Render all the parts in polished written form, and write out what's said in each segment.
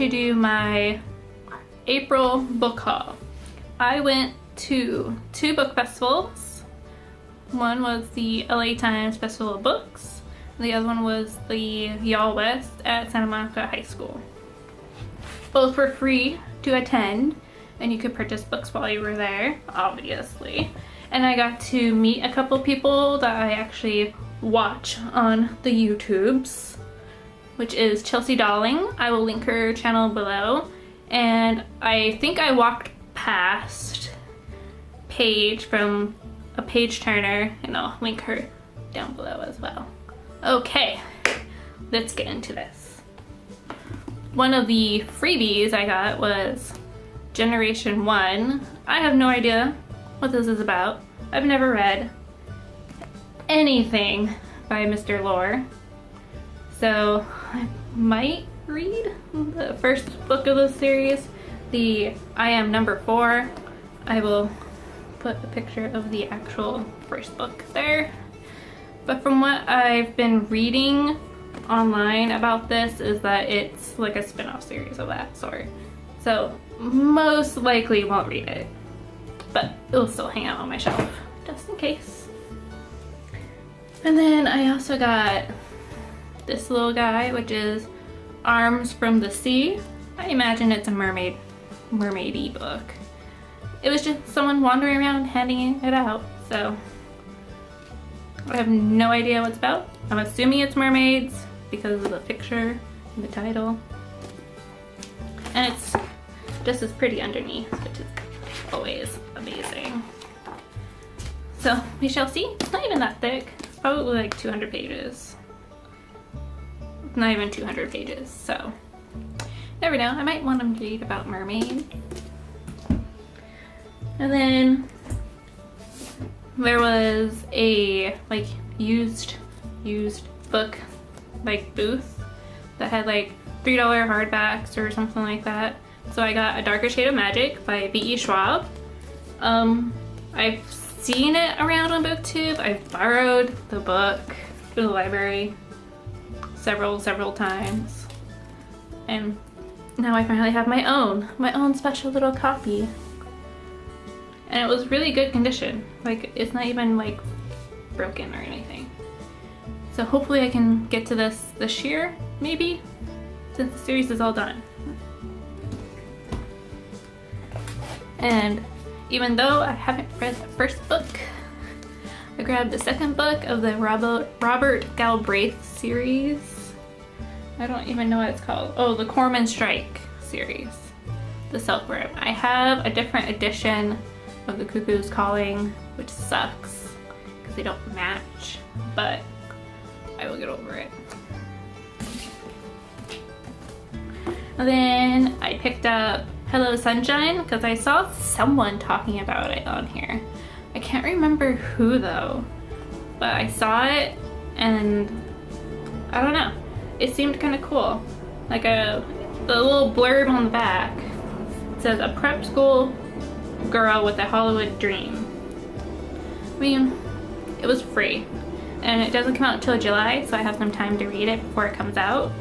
to do my April book haul. I went to 2 book festivals. One was the LA Times Festival of Books. The other one was the Y'all West at Santa Monica High School. Both were free to attend, and you could purchase books while you were there, obviously. And I got to meet a couple people that I actually watch on the YouTubes, which is Chelsea Darling. I will link her channel below. And I think I walked past Paige from a page turner, and I'll link her down below as well. Okay, let's get into this. One of the freebies I got was Generation 1. I have no idea what this is about. I've never read anything by Mr. Lore, so I might read the first book of the series, the I Am Number 4. I will put a picture of the actual first book there. But from what I've been reading online about this is that it's like a spin-off series of that sort. So most likely won't read it, but it'll still hang out on my shelf just in case. And then I also got this little guy, which is Arms from the Sea. I imagine it's a mermaid-y book. It was just someone wandering around handing it out, so I have no idea what it's about. I'm assuming it's mermaids because of the picture and the title. And it's just as pretty underneath, which is always amazing. So we shall see. It's not even that thick. It's probably like 200 pages. Not even 200 pages, so never know. I might want to read about mermaids. And then there was a like used book like booth that had like $3 hardbacks or something like that. So I got A Darker Shade of Magic by B.E. Schwab. I've seen it around on BookTube. I've borrowed the book from the library several times, and now I finally have my own special little copy, and it was really good condition. Like, it's not even like broken or anything. So hopefully I can get to this year, maybe, since the series is all done. And even though I haven't read the first book, I grabbed the second book of the Robert Galbraith series. I don't even know what it's called. Oh, the Corman Strike series, the Silkworm. I have a different edition of the Cuckoo's Calling, which sucks because they don't match, but I will get over it. And then I picked up Hello Sunshine because I saw someone talking about it on here. I can't remember who though, but I saw it and I don't know. It seemed kind of cool. Like the little blurb on the back says, a prep school girl with a Hollywood dream. I mean, it was free and it doesn't come out until July, so I have some time to read it before it comes out.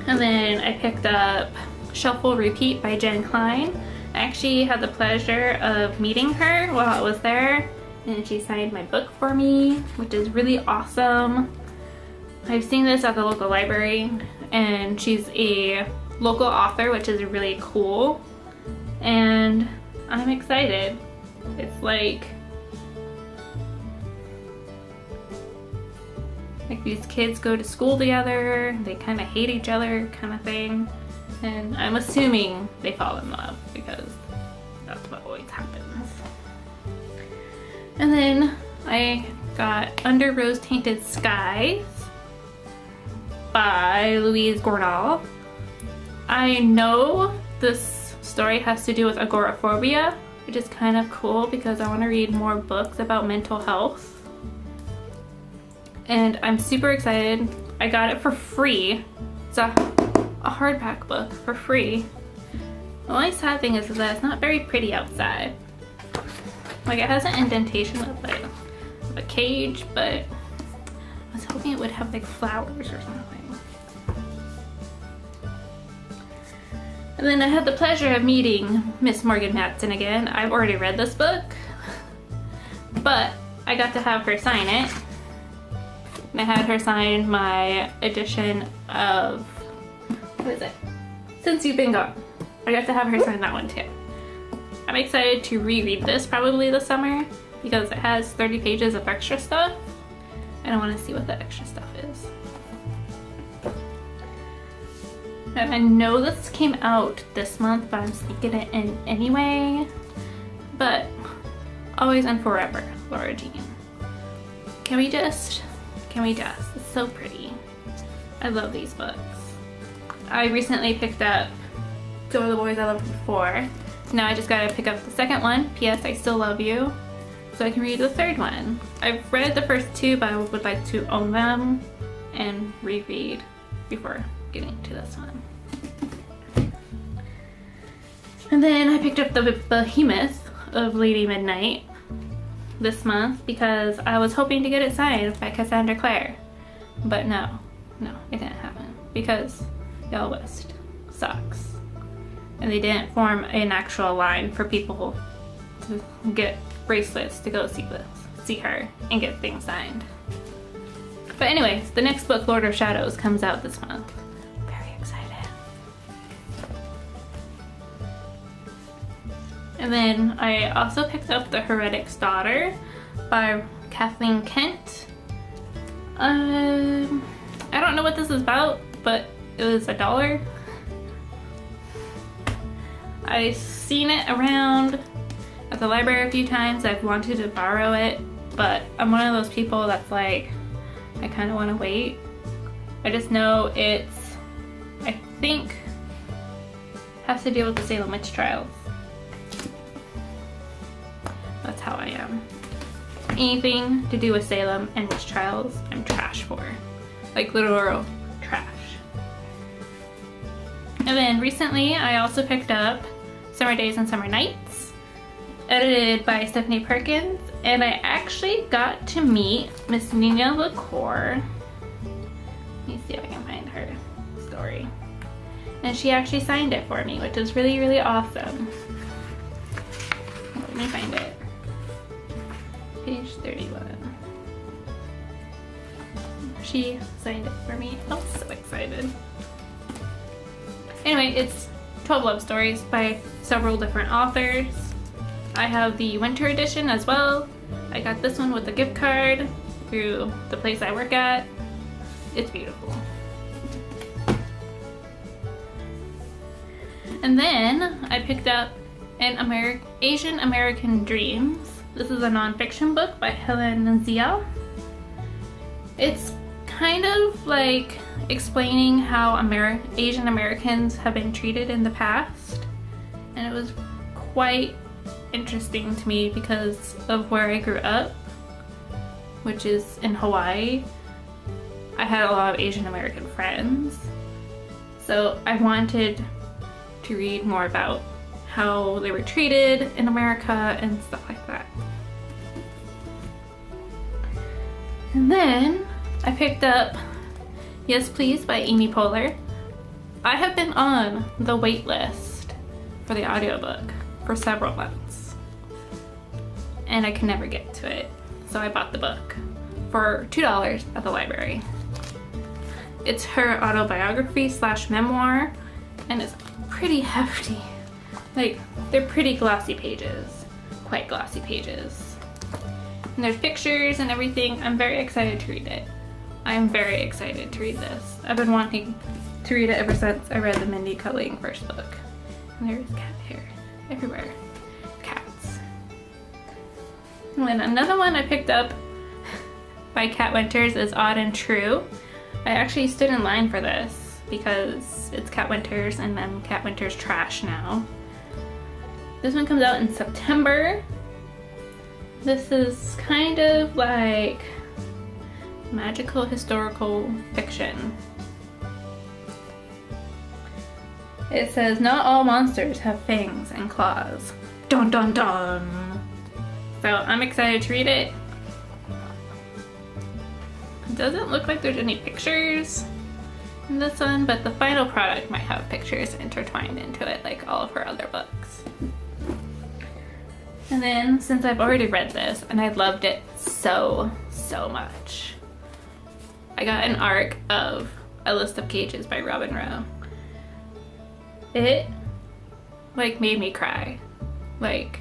And then I picked up Shuffle Repeat by Jen Klein. I actually had the pleasure of meeting her while I was there, and she signed my book for me, which is really awesome. I've seen this at the local library, and she's a local author, which is really cool, and I'm excited. It's like these kids go to school together, they kind of hate each other kind of thing, and I'm assuming they fall in love because that's what always happens. And then I got Under Rose Tainted Skies by Louise Gournall. I know this story has to do with agoraphobia, which is kind of cool because I want to read more books about mental health. And I'm super excited. I got it for free. It's a hardback book for free. The only sad thing is that it's not very pretty outside. Like, it has an indentation of like a cage, but I was hoping it would have like flowers or something. And then I had the pleasure of meeting Miss Morgan Matson again. I've already read this book, but I got to have her sign it. And I had her sign my edition of, what is it? Since You've Been Gone. I got to have her sign that one too. I'm excited to reread this probably this summer because it has 30 pages of extra stuff and I want to see what the extra stuff is. And I know this came out this month, but I'm sneaking it in anyway. But Always and Forever, Laura Jean. Can we just? It's so pretty. I love these books. I recently picked up Some of the Boys I Loved Before. Now I just gotta pick up the second one, P.S. I Still Love You, so I can read the third one. I've read the first two, but I would like to own them and reread before getting to this one. And then I picked up the Behemoth of Lady Midnight this month because I was hoping to get it signed by Cassandra Clare. But no, it didn't happen because Yellow West sucks. And they didn't form an actual line for people to get bracelets to go see her and get things signed. But anyway, the next book, Lord of Shadows, comes out this month. Very excited. And then I also picked up The Heretic's Daughter by Kathleen Kent. I don't know what this is about, but it was $1. I've seen it around at the library a few times. I've wanted to borrow it, but I'm one of those people that's like, I kind of want to wait. I just know it's, I think, has to deal with the Salem witch trials. That's how I am. Anything to do with Salem and witch trials, I'm trash for. Like literal trash. And then recently I also picked up Summer Days and Summer Nights, edited by Stephanie Perkins, and I actually got to meet Miss Nina LaCour. Let me see if I can find her story. And she actually signed it for me, which is really, really awesome. Let me find it. Page 31. She signed it for me. I'm so excited. Anyway, it's 12 love stories by several different authors. I have the winter edition as well. I got this one with a gift card through the place I work at. It's beautiful. And then I picked up Asian American Dreams. This is a nonfiction book by Helen Zia. It's kind of like explaining how Asian Americans have been treated in the past, and it was quite interesting to me because of where I grew up, which is in Hawaii. I had a lot of Asian American friends, so I wanted to read more about how they were treated in America and stuff like that. And then I picked up Yes Please by Amy Poehler. I have been on the wait list for the audiobook for several months and I can never get to it, so I bought the book for $2 at the library. It's her autobiography / memoir, and it's pretty hefty. Like, they're pretty glossy pages, quite glossy pages. And there's pictures and everything. I'm very excited to read it. I'm very excited to read this. I've been wanting to read it ever since I read the Mindy Kaling first book. And there's cat hair everywhere. Cats. And then another one I picked up by Kat Winters is Odd and True. I actually stood in line for this because it's Kat Winters and I'm Kat Winters trash now. This one comes out in September. This is kind of like magical historical fiction. It says, not all monsters have fangs and claws. Dun dun dun! So I'm excited to read it. It doesn't look like there's any pictures in this one, but the final product might have pictures intertwined into it like all of her other books. And then, since I've already read this and I loved it so much, I got an ARC of A List of Cages by Robin Rowe. It like made me cry, like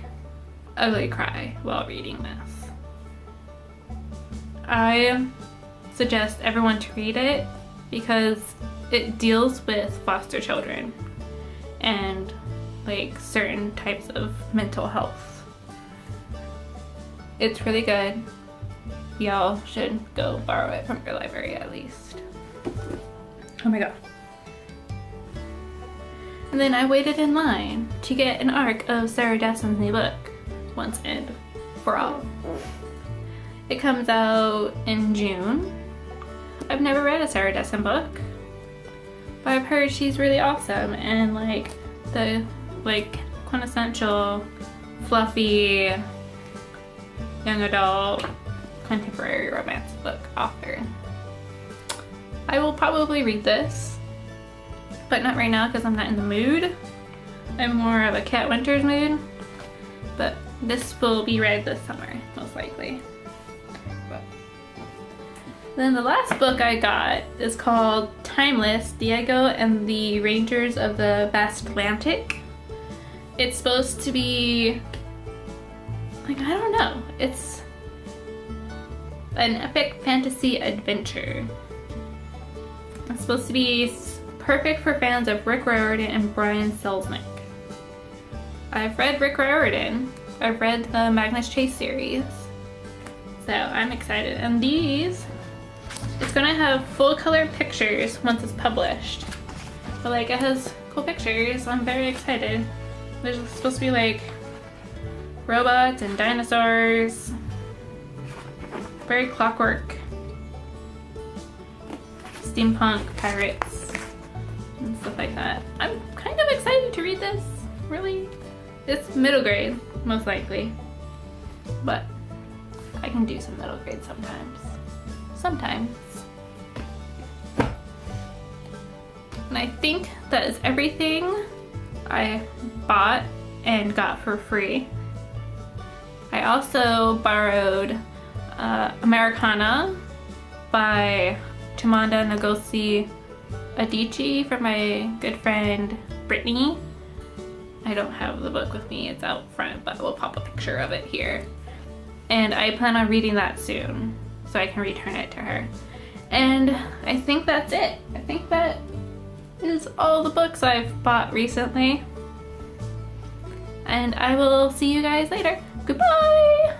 ugly cry while reading this. I suggest everyone to read it because it deals with foster children and like certain types of mental health. It's really good. Y'all should go borrow it from your library at least. Oh my god. And then I waited in line to get an ARC of Sarah Dessen's new book, Once and For All. It comes out in June. I've never read a Sarah Dessen book, but I've heard she's really awesome and like the quintessential fluffy young adult contemporary romance book author. I will probably read this, but not right now because I'm not in the mood. I'm more of a Cat Winters mood, but this will be read this summer, most likely. But then the last book I got is called Timeless, Diego and the Rangers of the Vast Atlantic. It's supposed to be, like, I don't know, it's an epic fantasy adventure. It's supposed to be perfect for fans of Rick Riordan and Brian Selznick. I've read Rick Riordan. I've read the Magnus Chase series. So I'm excited. And these, it's gonna have full color pictures once it's published. But like it has cool pictures. I'm very excited. There's supposed to be like robots and dinosaurs. Very clockwork. Steampunk pirates and stuff like that. I'm kind of excited to read this. Really, it's middle grade most likely, but I can do some middle grade sometimes. And I think that is everything I bought and got for free. I also borrowed Americana by Chimamanda Ngozi Adichie from my good friend Brittany. I don't have the book with me, it's out front, but we'll pop a picture of it here. And I plan on reading that soon, so I can return it to her. And I think that's it. I think that is all the books I've bought recently. And I will see you guys later. Goodbye!